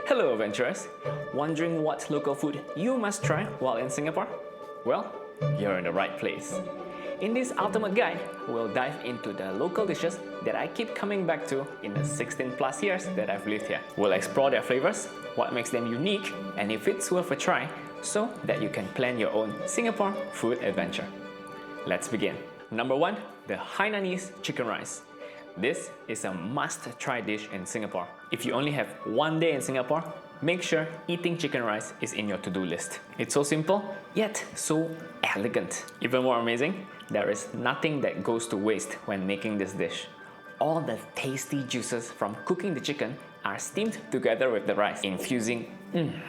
Hello adventurers! Wondering what local food you must try while in Singapore? Well, you're in the right place. In this ultimate guide, we'll dive into the local dishes that I keep coming back to in the 16 plus years that I've lived here. We'll explore their flavors, what makes them unique, and if it's worth a try, so that you can plan your own Singapore food adventure. Let's begin. Number 1, the Hainanese chicken rice. This is a must-try dish in Singapore. If you only have one day in Singapore, make sure eating chicken rice is in your to-do list. It's so simple, yet so elegant. Even more amazing, there is nothing that goes to waste when making this dish. All the tasty juices from cooking the chicken are steamed together with the rice, infusing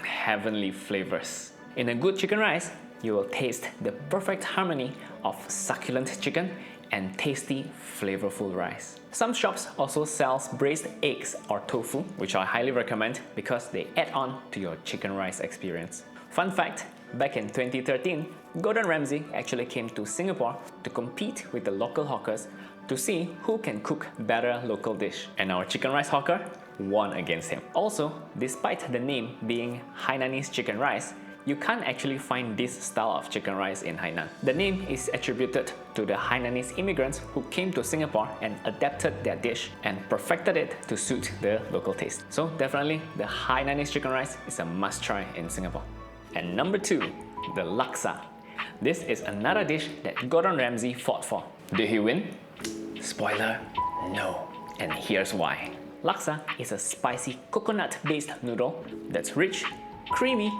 heavenly flavors. In a good chicken rice, you will taste the perfect harmony of succulent chicken and tasty, flavorful rice. Some shops also sell braised eggs or tofu, which I highly recommend because they add on to your chicken rice experience. Fun fact, back in 2013, Gordon Ramsay actually came to Singapore to compete with the local hawkers to see who can cook better local dish. And our chicken rice hawker won against him. Also, despite the name being Hainanese chicken rice, you can't actually find this style of chicken rice in Hainan. The name is attributed to the Hainanese immigrants who came to Singapore and adapted their dish and perfected it to suit the local taste. So definitely, the Hainanese chicken rice is a must-try in Singapore. And number 2, the laksa. This is another dish that Gordon Ramsay fought for. Did he win? Spoiler, no. And here's why. Laksa is a spicy coconut-based noodle that's rich, creamy,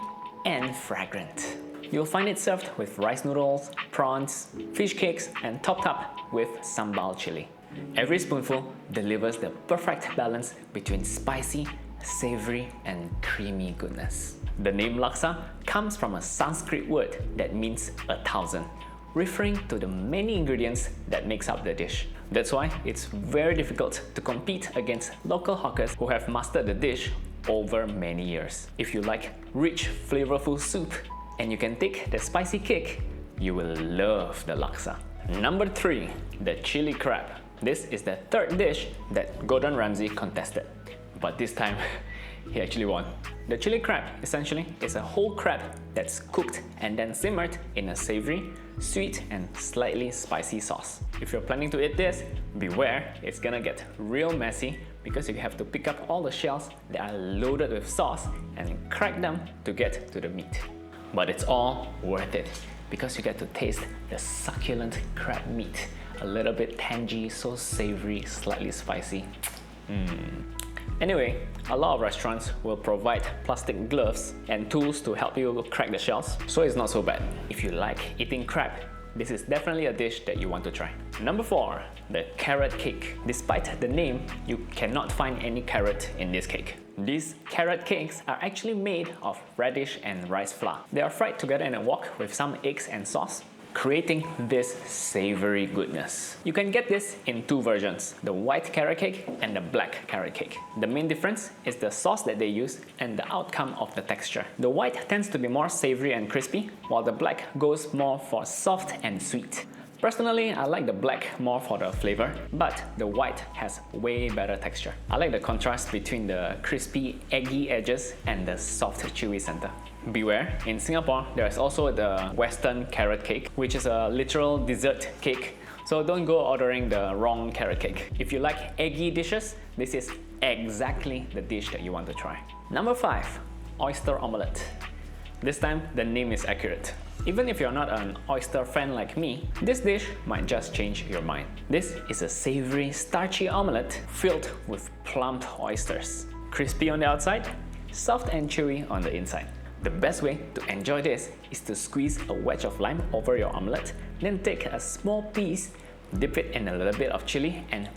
and fragrant. You'll find it served with rice noodles, prawns, fish cakes, and topped up with sambal chili. Every spoonful delivers the perfect balance between spicy, savory, and creamy goodness. The name laksa comes from a Sanskrit word that means 1,000, referring to the many ingredients that makes up the dish. That's why it's very difficult to compete against local hawkers who have mastered the dish over many years. If you like rich, flavorful soup and you can take the spicy kick, you will love the laksa. Number 3, the chili crab. This is the third dish that Gordon Ramsay contested, but this time he actually won. The chili crab essentially is a whole crab that's cooked and then simmered in a savory, sweet, and slightly spicy sauce. If you're planning to eat this, beware, it's gonna get real messy because you have to pick up all the shells that are loaded with sauce and crack them to get to the meat. But it's all worth it because you get to taste the succulent crab meat. A little bit tangy, so savory, slightly spicy. Anyway, a lot of restaurants will provide plastic gloves and tools to help you crack the shells, so it's not so bad. If you like eating crab, this is definitely a dish that you want to try. Number 4, the carrot cake. Despite the name, you cannot find any carrot in this cake. These carrot cakes are actually made of radish and rice flour. They are fried together in a wok with some eggs and sauce, creating this savory goodness. You can get this in 2 versions, the white carrot cake and the black carrot cake. The main difference is the sauce that they use and the outcome of the texture. The white tends to be more savory and crispy, while the black goes more for soft and sweet. Personally, I like the black more for the flavor, but the white has way better texture. I like the contrast between the crispy, eggy edges and the soft, chewy center. Beware, in Singapore, there is also the Western carrot cake, which is a literal dessert cake. So don't go ordering the wrong carrot cake. If you like eggy dishes, this is exactly the dish that you want to try. Number 5, oyster omelette. This time, the name is accurate. Even if you're not an oyster fan like me, this dish might just change your mind. This is a savory, starchy omelette filled with plumped oysters. Crispy on the outside, soft and chewy on the inside. The best way to enjoy this is to squeeze a wedge of lime over your omelette, then take a small piece, dip it in a little bit of chili, and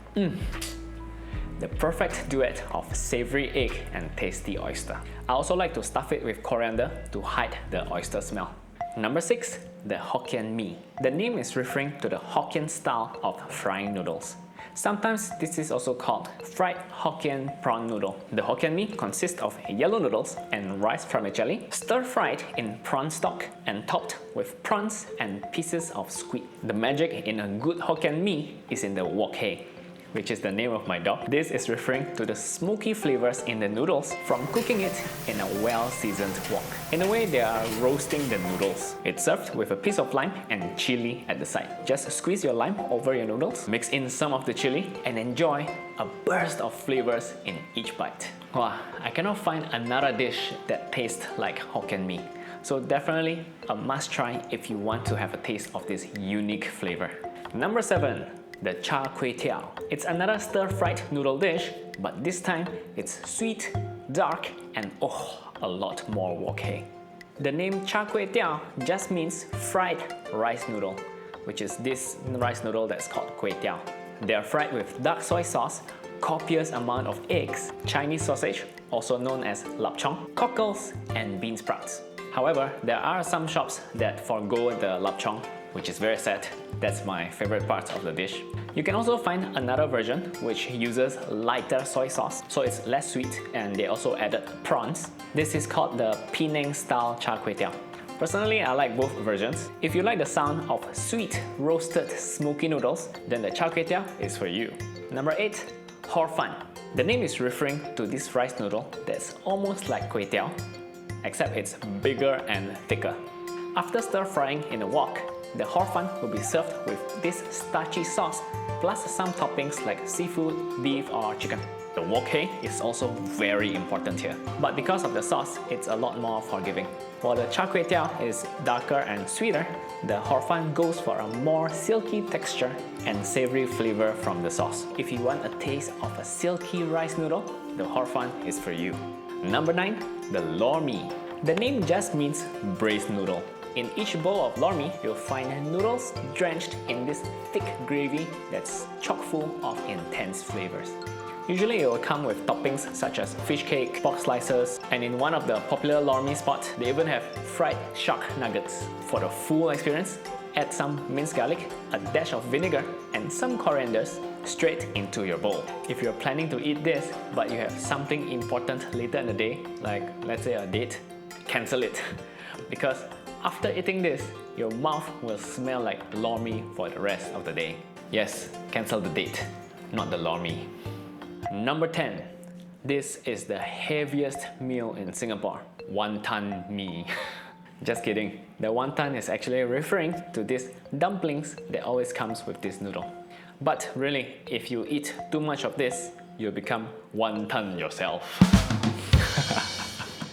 the perfect duet of savory egg and tasty oyster. I also like to stuff it with coriander to hide the oyster smell. Number 6, the Hokkien Mee. The name is referring to the Hokkien style of frying noodles. Sometimes this is also called fried Hokkien prawn noodle. The Hokkien Mee consists of yellow noodles and rice vermicelli, stir-fried in prawn stock and topped with prawns and pieces of squid. The magic in a good Hokkien Mee is in the wok hei. which is the name of my dog. This is referring to the smoky flavors in the noodles from cooking it in a well-seasoned wok. In a way, they are roasting the noodles. It's served with a piece of lime and chili at the side. Just squeeze your lime over your noodles, mix in some of the chili, and enjoy a burst of flavors in each bite. Wow, I cannot find another dish that tastes like Hokkien Mee. So definitely a must try if you want to have a taste of this unique flavor. Number 7. The Char Kway Teow. It's another stir-fried noodle dish, but this time it's sweet, dark, and a lot more wok hei. The name Char Kway Teow just means fried rice noodle, which is this rice noodle that's called Kway Teow. They are fried with dark soy sauce, copious amount of eggs, Chinese sausage, also known as lap chong, cockles, and bean sprouts. However, there are some shops that forgo the lap chong, which is very sad. That's my favorite part of the dish. You can also find another version which uses lighter soy sauce, so it's less sweet, and they also added prawns. This is called the Penang style Char Kway Teow. Personally, I like both versions. If you like the sound of sweet, roasted, smoky noodles, then the Char Kway Teow is for you. Number 8. Hor Fun. The name is referring to this rice noodle that's almost like Kway Teow, except it's bigger and thicker. After stir-frying in a wok, the hor fun will be served with this starchy sauce plus some toppings like seafood, beef or chicken. The wok hei is also very important here, but because of the sauce, it's a lot more forgiving. While the Char Kway Teow is darker and sweeter, the hor fun goes for a more silky texture and savory flavor from the sauce. If you want a taste of a silky rice noodle, the hor fun is for you. Number 9. The lor mee. The name just means braised noodle. In each bowl of lor mee, you'll find noodles drenched in this thick gravy that's chock full of intense flavors. Usually it will come with toppings such as fish cake, pork slices, and in one of the popular lor mee spots, they even have fried shark nuggets. For the full experience, add some minced garlic, a dash of vinegar, and some corianders straight into your bowl. If you're planning to eat this, but you have something important later in the day, like let's say a date, cancel it. Because after eating this, your mouth will smell like lor mee for the rest of the day. Yes, cancel the date, not the lor mee. Number 10. This is the heaviest meal in Singapore, wonton mee. Just kidding. The wonton is actually referring to these dumplings that always comes with this noodle. But really, if you eat too much of this, you'll become wonton yourself.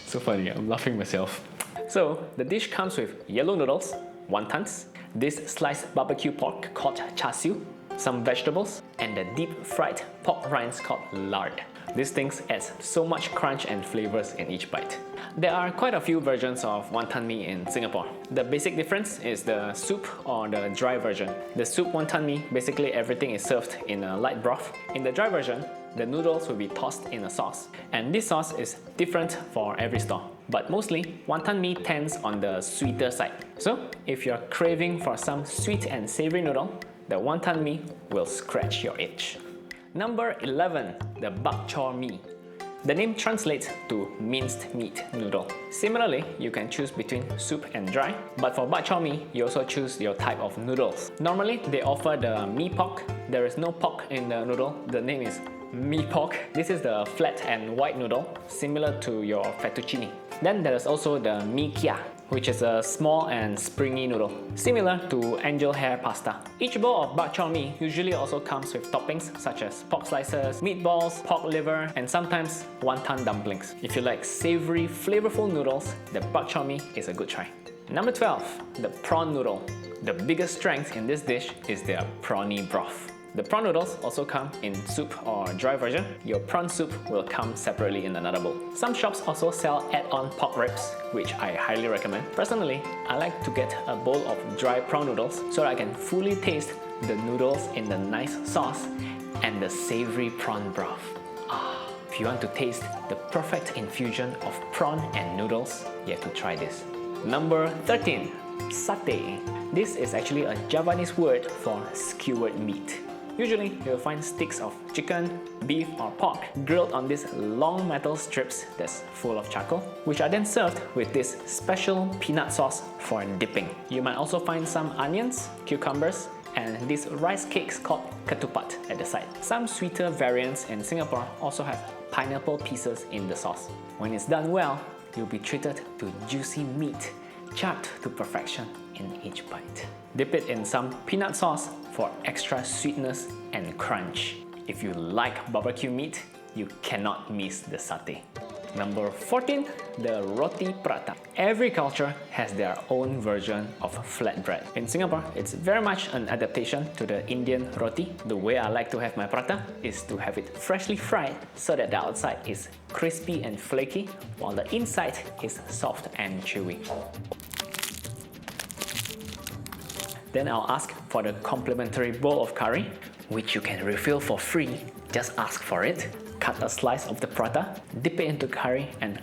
So funny, I'm laughing myself. So, the dish comes with yellow noodles, wontons, this sliced barbecue pork called char siu, some vegetables, and the deep fried pork rinds called lard. These things adds so much crunch and flavors in each bite. There are quite a few versions of wonton mee in Singapore. The basic difference is the soup or the dry version. The soup wonton mee, basically everything is served in a light broth. In the dry version, the noodles will be tossed in a sauce. And this sauce is different for every stall. But mostly, wonton mee tends on the sweeter side. So, if you're craving for some sweet and savory noodle, the wonton mee will scratch your itch. Number 11. The bak chor mee. The name translates to minced meat noodle. Similarly, you can choose between soup and dry, but for bak chor mee, you also choose your type of noodles. Normally, they offer the mee pork. There is no pork in the noodle. The name is mee pork. This is the flat and white noodle, similar to your fettuccine. Then there is also the mee kia, which is a small and springy noodle, similar to angel hair pasta. Each bowl of bak chor mee usually also comes with toppings such as pork slices, meatballs, pork liver, and sometimes wonton dumplings. If you like savory, flavorful noodles, the bak chor mee is a good try. Number 12. The prawn noodle. The biggest strength in this dish is their prawny broth. The prawn noodles also come in soup or dry version. Your prawn soup will come separately in another bowl. Some shops also sell add-on pork ribs, which I highly recommend. Personally, I like to get a bowl of dry prawn noodles so that I can fully taste the noodles in the nice sauce and the savory prawn broth. If you want to taste the perfect infusion of prawn and noodles, you have to try this. Number 13. Satay. This is actually a Javanese word for skewered meat. Usually, you'll find sticks of chicken, beef or pork grilled on these long metal strips that's full of charcoal, which are then served with this special peanut sauce for dipping. You might also find some onions, cucumbers, and these rice cakes called ketupat at the side. Some sweeter variants in Singapore also have pineapple pieces in the sauce. When it's done well, you'll be treated to juicy meat, charred to perfection in each bite. Dip it in some peanut sauce for extra sweetness and crunch. If you like barbecue meat, you cannot miss the satay. Number 14, the roti prata. Every culture has their own version of flatbread. In Singapore, it's very much an adaptation to the Indian roti. The way I like to have my prata is to have it freshly fried so that the outside is crispy and flaky while the inside is soft and chewy. Then I'll ask for the complimentary bowl of curry, which you can refill for free. Just ask for it. Cut a slice of the prata, dip it into curry, and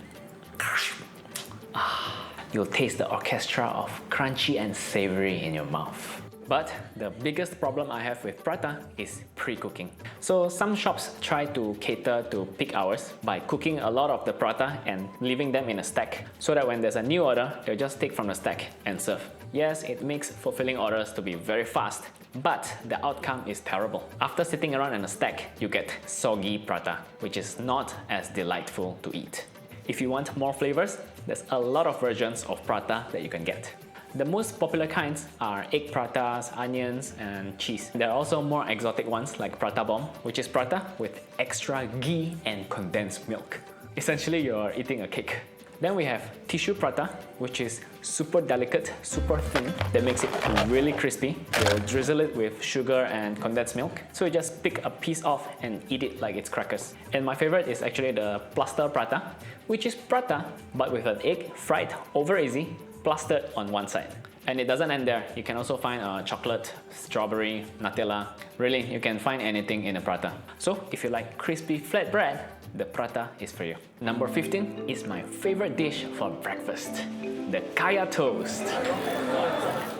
you'll taste the orchestra of crunchy and savory in your mouth. But the biggest problem I have with prata is pre-cooking. So some shops try to cater to peak hours by cooking a lot of the prata and leaving them in a stack so that when there's a new order, they'll just take from the stack and serve. Yes, it makes fulfilling orders to be very fast, but the outcome is terrible. After sitting around in a stack, you get soggy prata, which is not as delightful to eat. If you want more flavors, there's a lot of versions of prata that you can get. The most popular kinds are egg pratas, onions, and cheese. There are also more exotic ones like prata bomb, which is prata with extra ghee and condensed milk. Essentially, you're eating a cake. Then we have tissue prata, which is super delicate, super thin, that makes it really crispy. You'll drizzle it with sugar and condensed milk. So you just pick a piece off and eat it like it's crackers. And my favorite is actually the plaster prata, which is prata but with an egg fried over easy, plastered on one side. And it doesn't end there. You can also find chocolate, strawberry, Nutella. Really, you can find anything in a prata. So if you like crispy flatbread, the prata is for you. Number 15 is my favorite dish for breakfast, the kaya toast.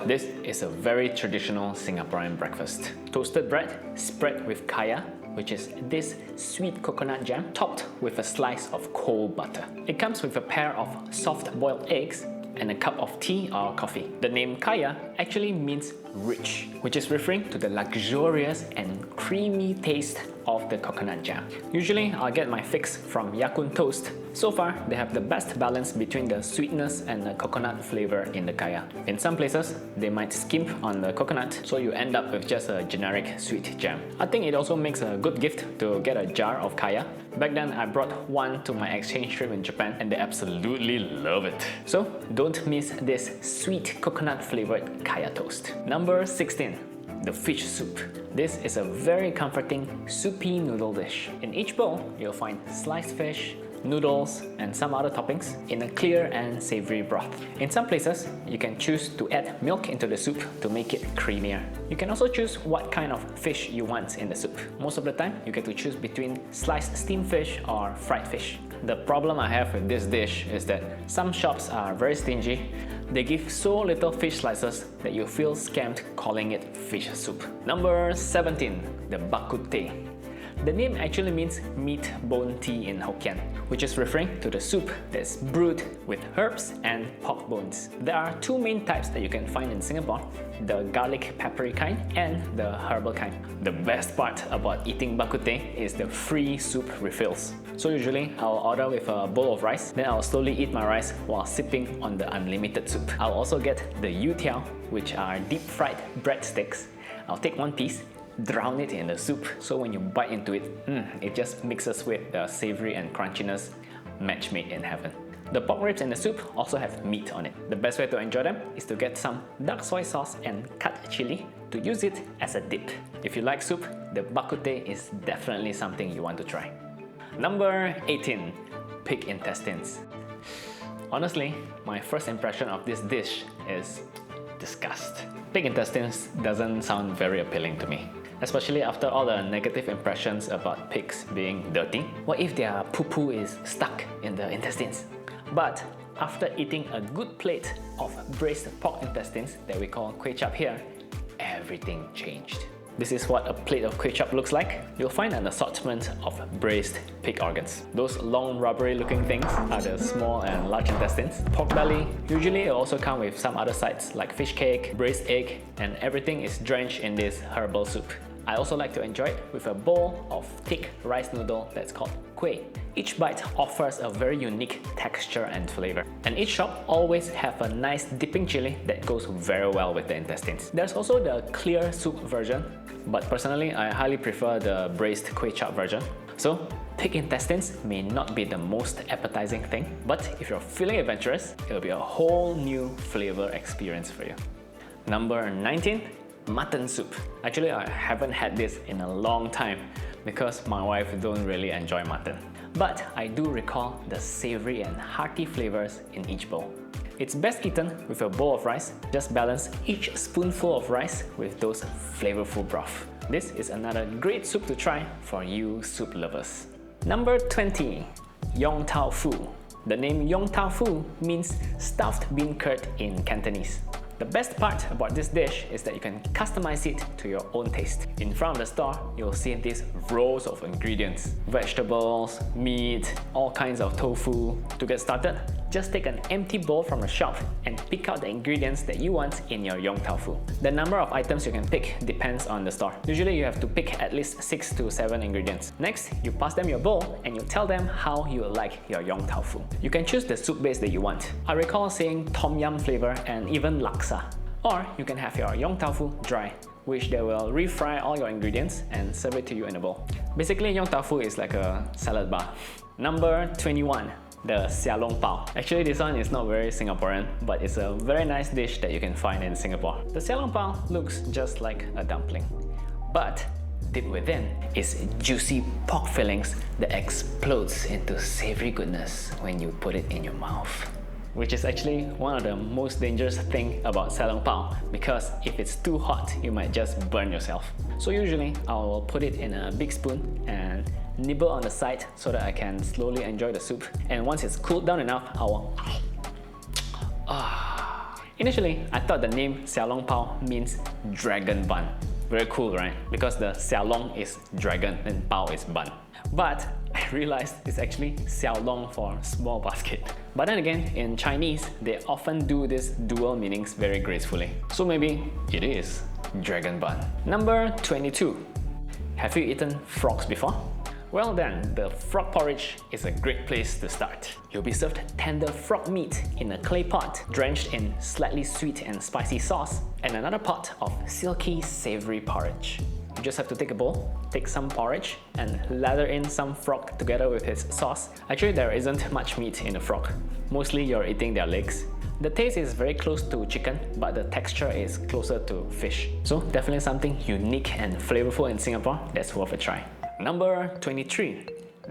This is a very traditional Singaporean breakfast. Toasted bread spread with kaya, which is this sweet coconut jam topped with a slice of cold butter. It comes with a pair of soft-boiled eggs and a cup of tea or coffee. The name kaya actually means rich, which is referring to the luxurious and creamy taste of the coconut jam. Usually, I'll get my fix from Ya Kun Toast. So far, they have the best balance between the sweetness and the coconut flavor in the kaya. In some places, they might skimp on the coconut, so you end up with just a generic sweet jam. I think it also makes a good gift to get a jar of kaya. Back then, I brought one to my exchange trip in Japan and they absolutely love it. So, don't miss this sweet coconut flavored kaya toast. Number 16. The fish soup. This is a very comforting soupy noodle dish. In each bowl, you'll find sliced fish, noodles, and some other toppings in a clear and savory broth. In some places, you can choose to add milk into the soup to make it creamier. You can also choose what kind of fish you want in the soup. Most of the time, you get to choose between sliced steamed fish or fried fish. The problem I have with this dish is that some shops are very stingy. They give so little fish slices that you feel scammed calling it fish soup. Number 17. The bak kut teh. The name actually means meat bone tea in Hokkien, which is referring to the soup that's brewed with herbs and pork bones. There are two main types that you can find in Singapore, the garlic peppery kind and the herbal kind. The best part about eating bak kut teh is the free soup refills. So usually, I'll order with a bowl of rice, then I'll slowly eat my rice while sipping on the unlimited soup. I'll also get the youtiao, which are deep fried breadsticks. I'll take one piece, drown it in the soup, so when you bite into it, it just mixes with the savory and crunchiness, match made in heaven. The pork ribs in the soup also have meat on it. The best way to enjoy them is to get some dark soy sauce and cut chili to use it as a dip. If you like soup, the bak kut teh is definitely something you want to try. Number 18. Pig intestines. Honestly, my first impression of this dish is disgust. Pig intestines doesn't sound very appealing to me, especially after all the negative impressions about pigs being dirty. What if their poo-poo is stuck in the intestines? But after eating a good plate of braised pork intestines that we call kway chap here, everything changed. This is what a plate of kway chap looks like. You'll find an assortment of braised pig organs. Those long rubbery looking things are the small and large intestines. Pork belly, usually it'll also come with some other sides like fish cake, braised egg, and everything is drenched in this herbal soup. I also like to enjoy it with a bowl of thick rice noodle that's called kueh. Each bite offers a very unique texture and flavor. And each shop always have a nice dipping chili that goes very well with the intestines. There's also the clear soup version, but personally I highly prefer the braised kway chap version. So pig intestines may not be the most appetizing thing, but if you're feeling adventurous, it'll be a whole new flavor experience for you. Number 19. Mutton soup. Actually, I haven't had this in a long time because my wife don't really enjoy mutton. But I do recall the savory and hearty flavors in each bowl. It's best eaten with a bowl of rice. Just balance each spoonful of rice with those flavorful broth. This is another great soup to try for you soup lovers. Number 20. Yong Tau Foo. The name Yong Tau Foo means stuffed bean curd in Cantonese. The best part about this dish is that you can customize it to your own taste. In front of the store, you'll see these rows of ingredients. Vegetables, meat, all kinds of tofu. To get started, just take an empty bowl from a shop and pick out the ingredients that you want in your Yong Tau Foo. The number of items you can pick depends on the store. Usually you have to pick at least 6 to 7 ingredients. Next, you pass them your bowl and you tell them how you like your Yong Tau Foo. You can choose the soup base that you want. I recall seeing Tom Yum flavor and even laksa. Or you can have your Yong Tau Foo dry, which they will refry all your ingredients and serve it to you in a bowl. Basically, Yong Tau Foo is like a salad bar. Number 21. The Xiao Long Pao. Actually, this one is not very Singaporean, but it's a very nice dish that you can find in Singapore. The Xiao Long Pao looks just like a dumpling, but deep within is juicy pork fillings that explodes into savory goodness when you put it in your mouth. Which is actually one of the most dangerous thing about Xiao Long Pao, because if it's too hot, you might just burn yourself. So usually, I will put it in a big spoon and nibble on the side so that I can slowly enjoy the soup. And once it's cooled down enough, I will... Initially, I thought the name Xiao Long Pao means dragon bun. Very cool, right? Because the Xiao Long is dragon and Pao is bun. But I realized it's actually Xiao Long for small basket. But then again, in Chinese, they often do these dual meanings very gracefully. So maybe it is dragon bun. Number 22. Have you eaten frogs before? Well then, the frog porridge is a great place to start. You'll be served tender frog meat in a clay pot, drenched in slightly sweet and spicy sauce, and another pot of silky, savory porridge. You just have to take a bowl, take some porridge, and lather in some frog together with its sauce. Actually, there isn't much meat in the frog. Mostly you're eating their legs. The taste is very close to chicken, but the texture is closer to fish. So definitely something unique and flavorful in Singapore that's worth a try. Number 23.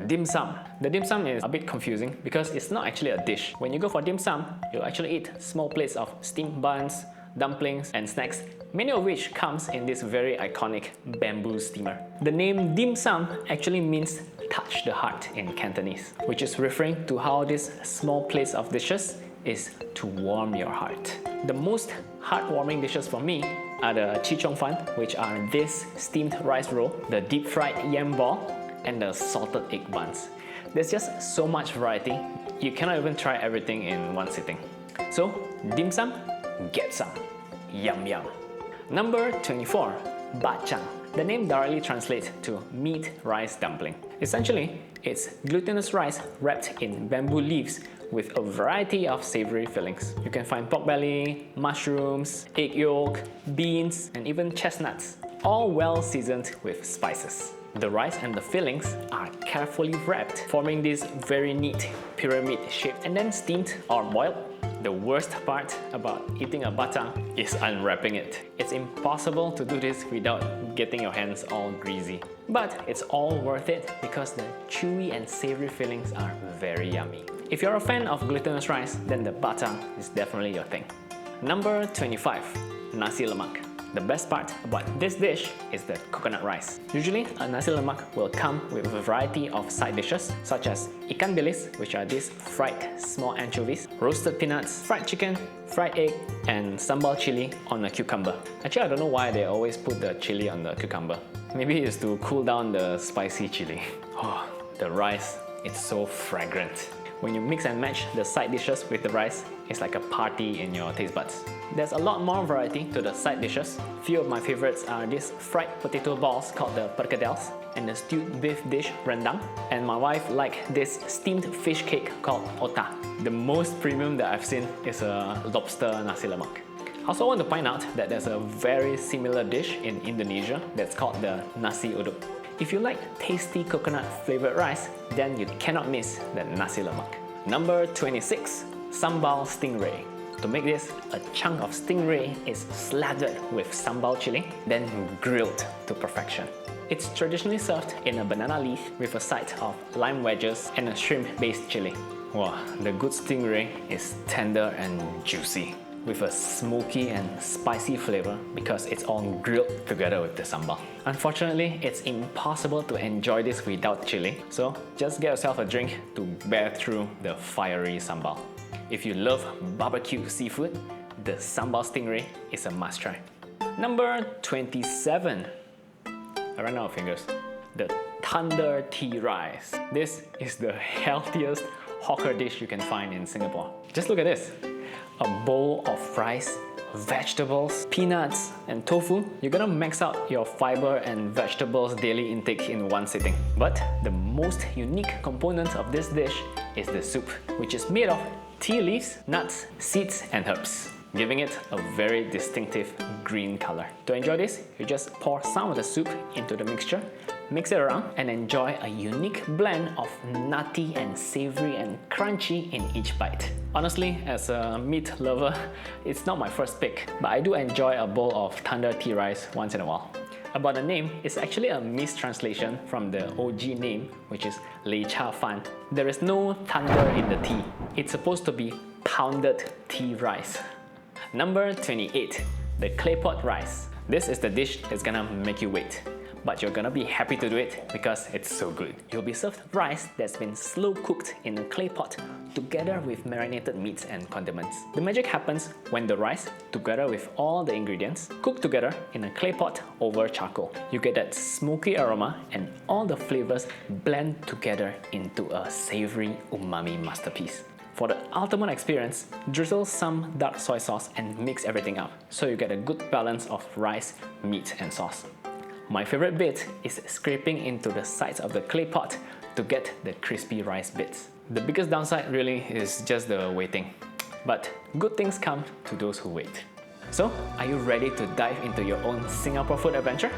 Dim sum. The dim sum is a bit confusing because it's not actually a dish. When you go for dim sum, you'll actually eat small plates of steamed buns, dumplings, and snacks, many of which comes in this very iconic bamboo steamer. The name dim sum actually means touch the heart in Cantonese, which is referring to how these small plates of dishes is to warm your heart. The most heartwarming dishes for me are the chi chong fan, which are this steamed rice roll, the deep fried yam ball, and the salted egg buns. There's just so much variety, you cannot even try everything in one sitting. So, dim sum, get some. Yum yum. Number 24. Bacang. The name directly translates to meat rice dumpling. Essentially, it's glutinous rice wrapped in bamboo leaves with a variety of savory fillings. You can find pork belly, mushrooms, egg yolk, beans, and even chestnuts, all well seasoned with spices. The rice and the fillings are carefully wrapped, forming this very neat pyramid shape, and then steamed or boiled. The worst part about eating a bacang is unwrapping it. It's impossible to do this without getting your hands all greasy. But it's all worth it because the chewy and savory fillings are very yummy. If you're a fan of glutinous rice, then the bacang is definitely your thing. Number 25. Nasi lemak. The best part about this dish is the coconut rice. Usually, a nasi lemak will come with a variety of side dishes such as ikan bilis, which are these fried small anchovies, roasted peanuts, fried chicken, fried egg, and sambal chili on a cucumber. Actually, I don't know why they always put the chili on the cucumber. Maybe it's to cool down the spicy chili. Oh, the rice, it's so fragrant. When you mix and match the side dishes with the rice, it's like a party in your taste buds. There's a lot more variety to the side dishes. Few of my favorites are these fried potato balls called the perkedels, and the stewed beef dish rendang, and my wife liked this steamed fish cake called otak. The most premium that I've seen is a lobster nasi lemak. I also want to point out that there's a very similar dish in Indonesia that's called the nasi uduk. If you like tasty coconut flavored rice, then you cannot miss the nasi lemak. Number 26. Sambal stingray. To make this, a chunk of stingray is slathered with sambal chili, then grilled to perfection. It's traditionally served in a banana leaf with a side of lime wedges and a shrimp-based chili. Wow, the good stingray is tender and juicy, with a smoky and spicy flavor because it's all grilled together with the sambal. Unfortunately, it's impossible to enjoy this without chili, so just get yourself a drink to bear through the fiery sambal. If you love barbecue seafood, the sambal stingray is a must-try. Number 27. I ran out of fingers. The tandoor tea rice. This is the healthiest hawker dish you can find in Singapore. Just look at this. A bowl of rice, vegetables, peanuts, and tofu. You're gonna max out your fiber and vegetables daily intake in one sitting. But the most unique component of this dish is the soup, which is made of tea leaves, nuts, seeds, and herbs, giving it a very distinctive green color. To enjoy this, you just pour some of the soup into the mixture, mix it around, and enjoy a unique blend of nutty and savory and crunchy in each bite. Honestly, as a meat lover, it's not my first pick, but I do enjoy a bowl of tandoor tea rice once in a while. About the name, it's actually a mistranslation from the OG name, which is Lei Cha Fan. There is no thunder in the tea. It's supposed to be pounded tea rice. Number 28. The claypot rice. This is the dish that's gonna make you wait, but you're gonna be happy to do it because it's so good. You'll be served rice that's been slow cooked in a clay pot together with marinated meats and condiments. The magic happens when the rice, together with all the ingredients, cook together in a clay pot over charcoal. You get that smoky aroma and all the flavors blend together into a savory umami masterpiece. For the ultimate experience, drizzle some dark soy sauce and mix everything up so you get a good balance of rice, meat, and sauce. My favorite bit is scraping into the sides of the clay pot to get the crispy rice bits. The biggest downside really is just the waiting. But good things come to those who wait. So, are you ready to dive into your own Singapore food adventure?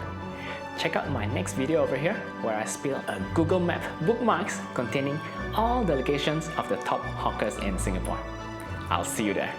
Check out my next video over here where I spill a Google Map bookmarks containing all the locations of the top hawkers in Singapore. I'll see you there.